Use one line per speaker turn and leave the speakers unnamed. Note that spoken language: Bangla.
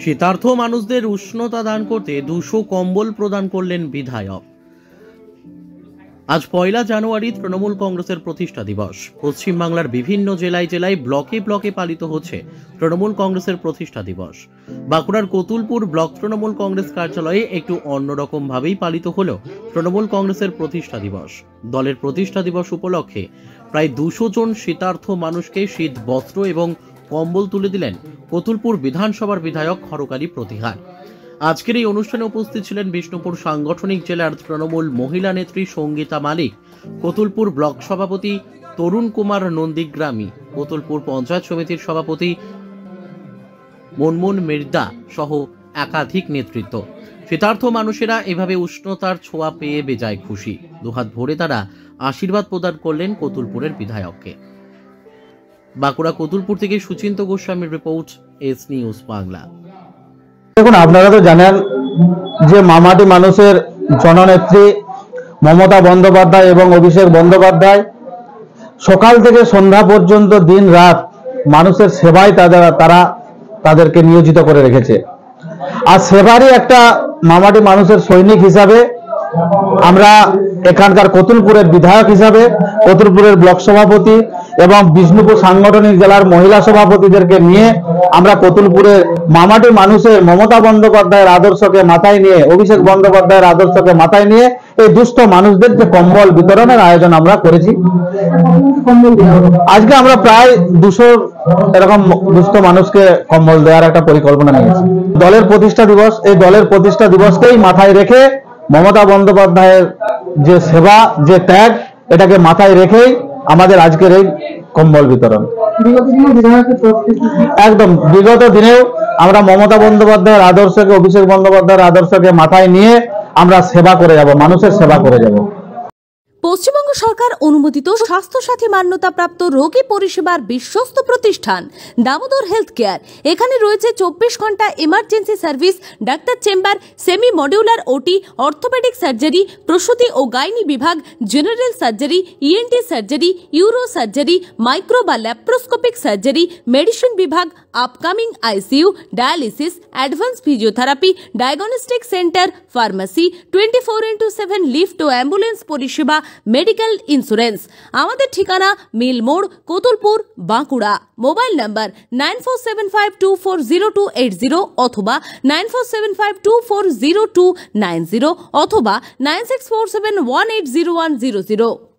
শীতার্থ মানুষদের উষ্ণতা দান করতে 200 কম্বল প্রদান করলেন বিধায়ক। আজ 1 জানুয়ারি তৃণমূল কংগ্রেসের প্রতিষ্ঠা দিবস। পশ্চিমবাংলার বিভিন্ন জেলায় জেলায় ব্লকে ব্লকে পালিত হচ্ছে তৃণমূল কংগ্রেসের প্রতিষ্ঠা দিবস। বাঁকুড়ার কতুলপুর ব্লক তৃণমূল কংগ্রেস কার্যালয়ে একটু অন্যরকম ভাবেই পালিত হলো তৃণমূল কংগ্রেসের প্রতিষ্ঠা দিবস। দলের প্রতিষ্ঠা দিবস উপলক্ষে প্রায় 200 জন শীতার্থ মানুষকে শীত বস্ত্র এবং কম্বল তুলে দিলেন কতুলপুর বিধানসভার বিধায়ক হরকালী প্রতিহার। আজকের এই অনুষ্ঠানে উপস্থিত ছিলেন বিষ্ণুপুর সাংগঠনিক জেলার তৃণমূল মহিলা নেত্রী সঙ্গীতা মালিক, কতুলপুর ব্লক সভাপতি তরুণ কুমার নন্দীগ্রামী, কতুলপুর পঞ্চায়েত সমিতির সভাপতি মনমোহন মির্জা সহ একাধিক নেতৃত্ব। শীতার্থ মানুষেরা এভাবে উষ্ণতার ছোঁয়া পেয়ে বেজায় খুশি। দুহাত ভরে তারা আশীর্বাদ প্রদান করলেন কতুলপুরের বিধায়ককে। বাঁকুড়া কতুলপুর থেকে সুচিন্ত গোস্বামীর রিপোর্ট, এস নিউজ বাংলা।
দেখুন, আপনারা তো জানেন যে মামাটি মানুষের জননেত্রী মমতা বন্দ্যোপাধ্যায় এবং অভিষেক বন্দ্যোপাধ্যায় সকাল থেকে সন্ধ্যা পর্যন্ত দিন রাত মানুষের সেবায় তারা তাদেরকে নিয়োজিত করে রেখেছে। আর সেবারই একটা মামাটি মানুষের সৈনিক হিসাবে আমরা এখানকার কতুলপুরের বিধায়ক হিসাবে কতুলপুরের ব্লক সভাপতি এবং বিষ্ণুপুর সাংগঠনিক জেলার মহিলা সভাপতিদেরকে নিয়ে আমরা কতুলপুরের মামাটি মানুষের মমতা বন্দ্যোপাধ্যায়ের আদর্শকে মাথায় নিয়ে, অভিষেক বন্দ্যোপাধ্যায়ের আদর্শকে মাথায় নিয়ে এই দুস্থ মানুষদের যে কম্বল বিতরণের আয়োজন আমরা করেছি। আজকে আমরা প্রায় 200 এরকম দুস্থ মানুষকে কম্বল দেওয়ার একটা পরিকল্পনা নিয়েছি। দলের প্রতিষ্ঠা দিবস, এই দলের প্রতিষ্ঠা দিবসকেই মাথায় রেখে মমতা বন্দ্যোপাধ্যায়ের যে সেবা, যে ত্যাগ, এটাকে মাথায় রেখেই আমাদের আজকের এই কম্বল বিতরণ। একদম বিগত দিনেও আমরা মমতা বন্দ্যোপাধ্যায়ের আদর্শকে, অভিষেক বন্দ্যোপাধ্যায়ের আদর্শকে মাথায় নিয়ে আমরা সেবা করে যাব, মানুষের সেবা করে যাব।
পশ্চিমবঙ্গ সরকার অনুমোদিত স্বাস্থ্যসাথী মান্যতাপ্রাপ্ত রোগী পরিষেবার বিশ্বস্ত প্রতিষ্ঠান দামোদর হেলথ কেয়ার। এখানে রয়েছে 24 ঘন্টা emergency service, doctor chamber, semi modular OT, orthopaedic surgery, প্রসূতি ও গাইনি বিভাগ, general surgery, ENT surgery, uro surgery, micro বা ল্যাপ্রোস্কোপিক সার্জারি, মেডিসিন বিভাগ, upcoming ICU, dialysis, advance physiotherapy, diagnostic centre, pharmacy, 24x7 lift ও অ্যাম্বুলেন্স পরিষেবা, মেডিকেল ইন্স্যুরেন্স। আমাদের ঠিকানা মিল মোড়, কতুলপুর, বাঁকুড়া। মোবাইল নাম্বার 9475240280 অথবা 9475240290 অথবা 9647180100।